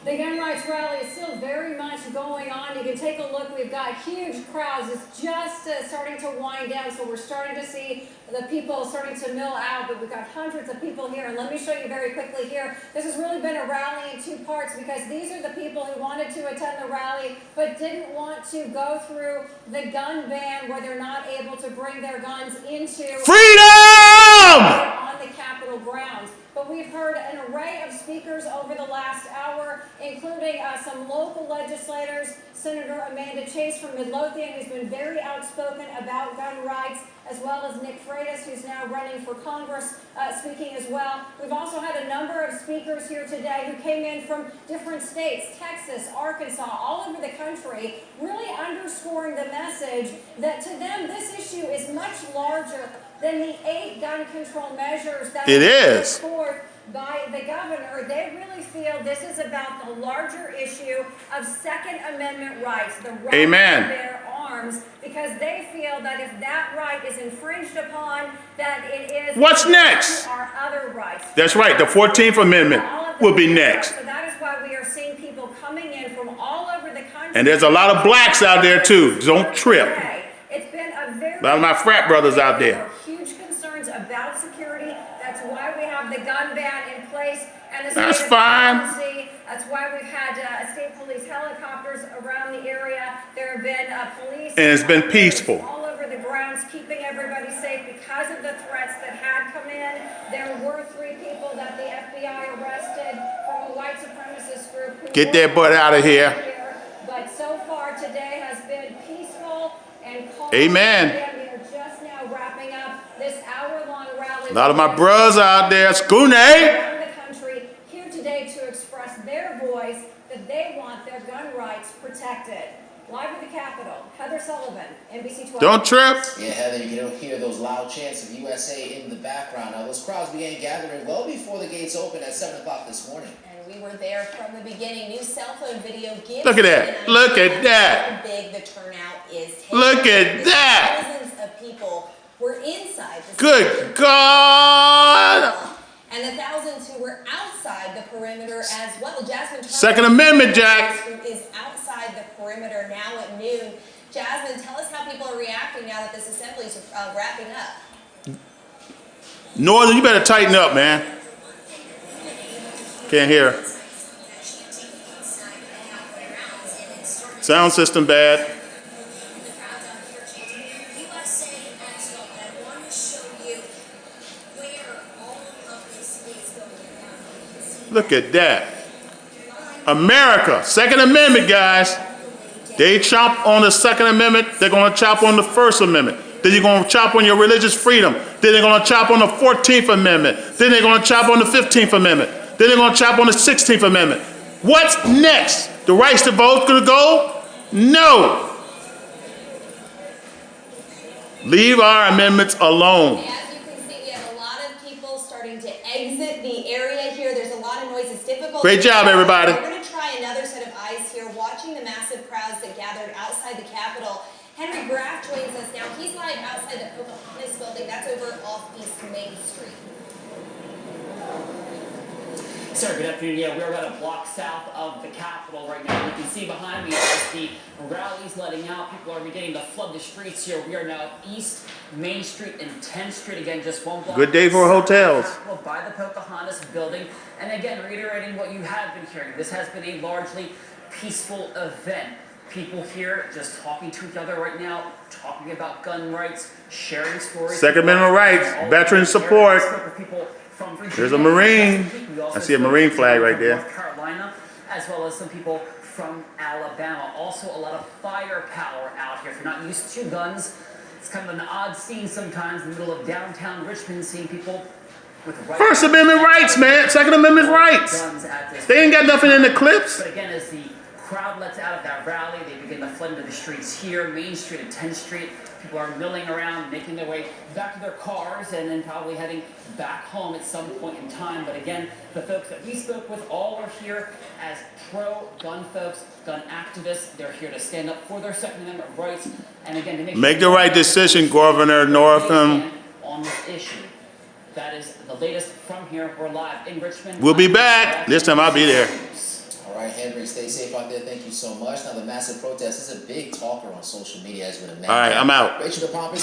The gun rights rally is still very much going on. You can take a look. We've got huge crowds. It's just starting to wind down, so we're starting to see the people starting to mill out, but we've got hundreds of people here. And let me show you very quickly here. This has really been a rally in two parts because these are the people who wanted to attend the rally but didn't want to go through the gun ban where they're not able to bring their guns into freedom on the Capitol grounds. But we've heard an array of speakers over the last hour, including some local legislators, Senator Amanda Chase from Midlothian, who's been very outspoken about gun rights, as well as Nick Freitas, who's now running for Congress, speaking as well. We've also had a number of speakers here today who came in from different states, Texas, Arkansas, all over the country, really underscoring the message that to them this issue is much larger than the 8 gun control measures that were put forth by the governor. They really feel this is about the larger issue of Second Amendment rights, the right to bear arms, because they feel that if that right is infringed upon, that it is what's next? Our other rights. That's right. The 14th Amendment will be next. So that is why we are seeing people coming in from all over the country. And there's a lot of blacks out there too. Don't trip. It's been a lot of my frat brothers out there. Huge concerns about security. That's why we have the gun ban in place. And the that's fine. That's why we've had state police helicopters around the area. There have been police. And it's been peaceful. All over the grounds, keeping everybody safe because of the threats that had come in. There were 3 people that the FBI arrested from a white supremacist group. Get their butt out of here. But so far today has been peaceful and calm. Amen. We are just now wrapping up this hour-long rally. A lot of my brothers out there, Schooney, around the country here today to express their voice that they want their gun rights protected. Live at the Capitol, Heather Sullivan, NBC 12. Don't trip. Yeah, Heather, you can hear those loud chants of USA in the background. Now, those crowds began gathering well before the gates opened at 7 o'clock this morning. And we were there from the beginning. New cell phone video gives Look at that. Look at that. how big the turnout is. Look at that. Thousands of people were inside the Good God. and the thousands who were outside the perimeter as well. Jasmine Second Amendment, Jack. Who is outside the perimeter now at noon. Jasmine, tell us how people are reacting now that this assembly is wrapping up. Northern, you better tighten up, man. Can't hear. Sound system bad. Look at that. America, Second Amendment, guys. They chop on the Second Amendment. They're going to chop on the First Amendment. Then you're going to chop on your religious freedom. Then they're going to chop on the 14th Amendment. Then they're going to chop on the 15th Amendment. Then they're going to chop on the 16th Amendment. What's next? The rights to vote going to go? No. Leave our amendments alone. As you can see, we have a lot of people starting to exit the area here. There's a lot of noise. It's difficult. Great job, everybody. We're going to try another set of eyes here, watching the massive crowds that gathered outside the Capitol. Henry Graff joins us now. He's live outside the Pocahontas building. That's over off East Main Street. Sir, good afternoon. Yeah, we're about a block south of the Capitol right now. You can see behind me as the rally's letting out. People are beginning to flood the streets here. We are now at East Main Street and 10th Street. Again, just one block. Good day for hotels. By the Pocahontas building. And again, reiterating what you have been hearing. This has been a largely peaceful event. People here just talking to each other right now, talking about gun rights, sharing stories. Second Amendment rights, veteran support. There's a Marine. I see a Marine flag right there. North Carolina, as well as some people from Alabama. Also, a lot of firepower out here. If you're not used to guns, it's kind of an odd scene sometimes in the middle of downtown Richmond, seeing people with First Amendment rights, man. Second Amendment rights. They ain't got nothing in the clips. But again, as the crowd lets out of that rally, they begin to flood into the streets here, Main Street and 10th Street. People are milling around, making their way back to their cars, and then probably heading back home at some point in time. But again, the folks that we spoke with all are here as pro-gun folks, gun activists. They're here to stand up for their Second Amendment rights, and again, to make the right decision, Governor Northam. On this issue. That is the latest from here. We're live in Richmond. We'll be back. This time I'll be there. All All right, Henry, stay safe out there. Thank you so much. Now, the massive protest is a big talker on social media, as you would imagine. All right, I'm out. Rachel DePompas.